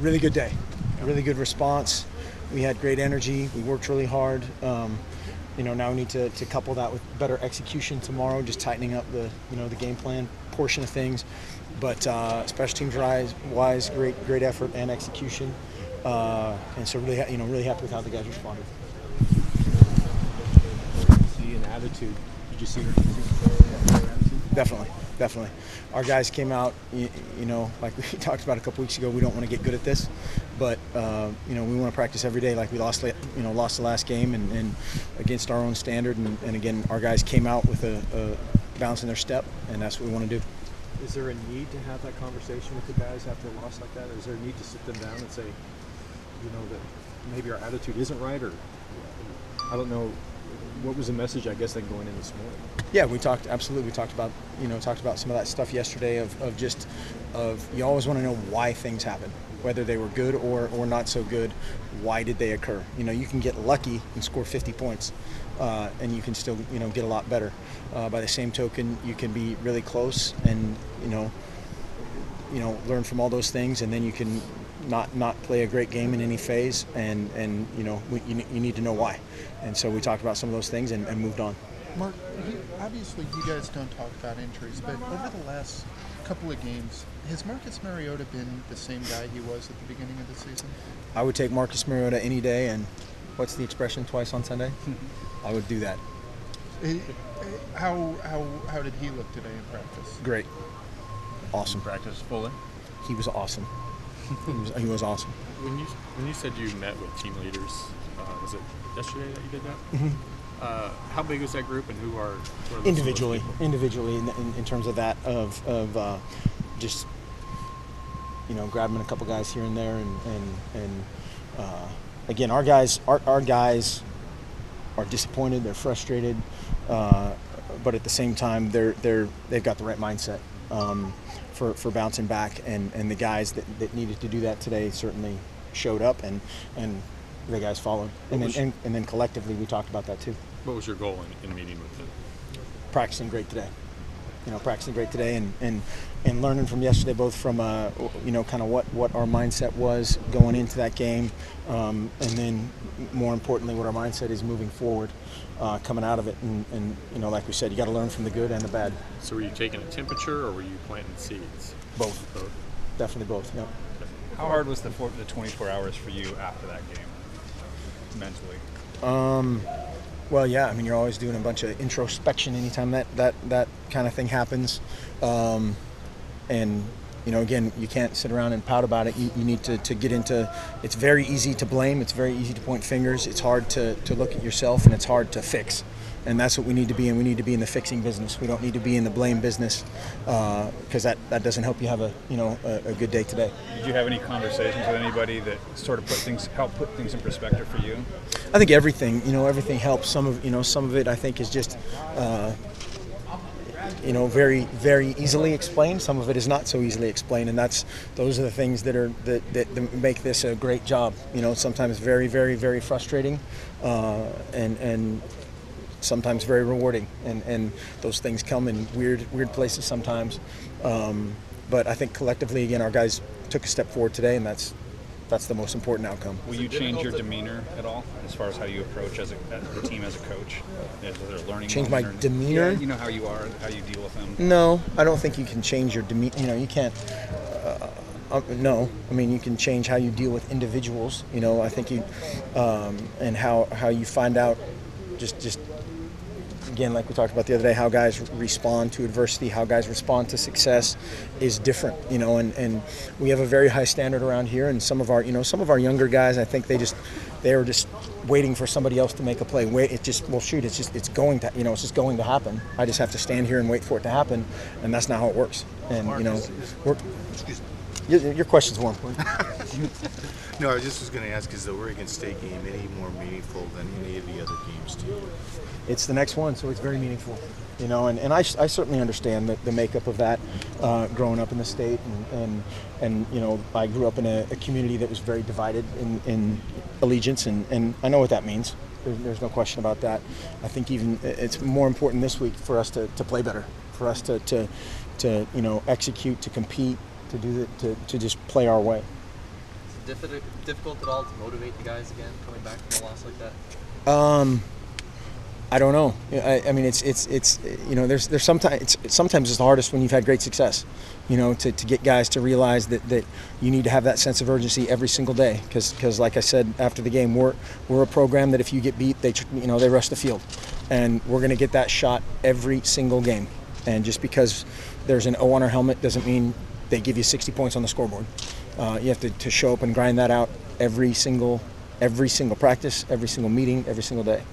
Really good day, really good response. We had great energy. We worked really hard. Now we need to couple that with better execution tomorrow, just tightening up the game plan portion of things. But special teams wise, great effort and execution. And so really happy with how the guys responded. See an attitude. Did you see her attitude? Definitely. Our guys came out, like we talked about a couple weeks ago. We don't want to get good at this, but we want to practice every day. Like we lost the last game and against our own standard. And again, our guys came out with a bounce in their step, and that's what we want to do. Is there a need to have that conversation with the guys after a loss like that? Or is there a need to sit them down and say, that maybe our attitude isn't right, or I don't know. What was the message, I guess, then going in this morning? Yeah, we talked about some of that stuff yesterday of you always want to know why things happen, whether they were good or not so good. Why did they occur? You can get lucky and score 50 points, and you can still get a lot better. By the same token, you can be really close and learn from all those things, and then you can not play a great game in any phase, and you need to know why. And so we talked about some of those things and moved on. Mark, obviously you guys don't talk about injuries, but over the last couple of games, has Marcus Mariota been the same guy he was at the beginning of the season? I would take Marcus Mariota any day, and what's the expression, twice on Sunday? I would do that. How did he look today in practice? Great. Awesome. Practice fully? He was awesome. He was awesome. When you said you met with team leaders, was it yesterday that you did that? Mm-hmm. How big was that group, and who are those individually people? in terms of that of just grabbing a couple guys here and there, and again, our guys are disappointed, they're frustrated, but at the same time they've got the right mindset for bouncing back, and the guys that needed to do that today certainly showed up, and the guys followed, and then collectively we talked about that too. What was your goal in meeting with them? Practicing great today, and learning from yesterday, both from kind of what our mindset was going into that game, and then more importantly what our mindset is moving forward, coming out of it, and like we said, you got to learn from the good and the bad. So were you taking a temperature, or were you planting seeds? Both. Definitely both. Yep. How hard was the 24 hours for you after that game, mentally? Well, yeah. I mean, you're always doing a bunch of introspection anytime that kind of thing happens, and again, you can't sit around and pout about it. You need to get into. It's very easy to blame. It's very easy to point fingers. It's hard to look at yourself, and it's hard to fix. And that's what we need to be in. We need to be in the fixing business. We don't need to be in the blame business, because that doesn't help you have a good day today. Did you have any conversations with anybody that sort of help put things in perspective for you? I think everything helps. Some of it I think is just very, very easily explained. Some of it is not so easily explained, and those are the things that make this a great job. Sometimes very, very, very frustrating, and sometimes very rewarding, and those things come in weird places sometimes. But I think collectively, again, our guys took a step forward today, and that's the most important outcome. Will you change your demeanor at all as far as how you approach as the team as a coach? Is there learning? Change my demeanor? Yeah, you know how you are, how you deal with them. No, I don't think you can change your demeanor. You can't. No, I mean, you can change how you deal with individuals. I think you and how you find out just. Again, like we talked about the other day, how guys respond to adversity, how guys respond to success is different, and we have a very high standard around here, and some of our younger guys, I think they were just waiting for somebody else to make a play. It's going to happen. I just have to stand here and wait for it to happen, and that's not how it works. And your question's more important. No, I just was going to ask, is the Oregon State game any more meaningful than any of the other games to you? It's the next one, so it's very meaningful. And I certainly understand the makeup of that, growing up in the state, and I grew up in a community that was very divided in allegiance, and I know what that means. There's no question about that. I think even it's more important this week for us to play better, for us to execute, to compete, to just play our way. difficult at all to motivate the guys again coming back from a loss like that? I don't know. I mean, it's you know, there's sometimes it's the hardest when you've had great success. You know, to get guys to realize that you need to have that sense of urgency every single day. Because like I said after the game, we're a program that if you get beat, they rush the field, and we're going to get that shot every single game. And just because there's an O on our helmet doesn't mean they give you 60 points on the scoreboard. You have to show up and grind that out every single practice, every single meeting, every single day.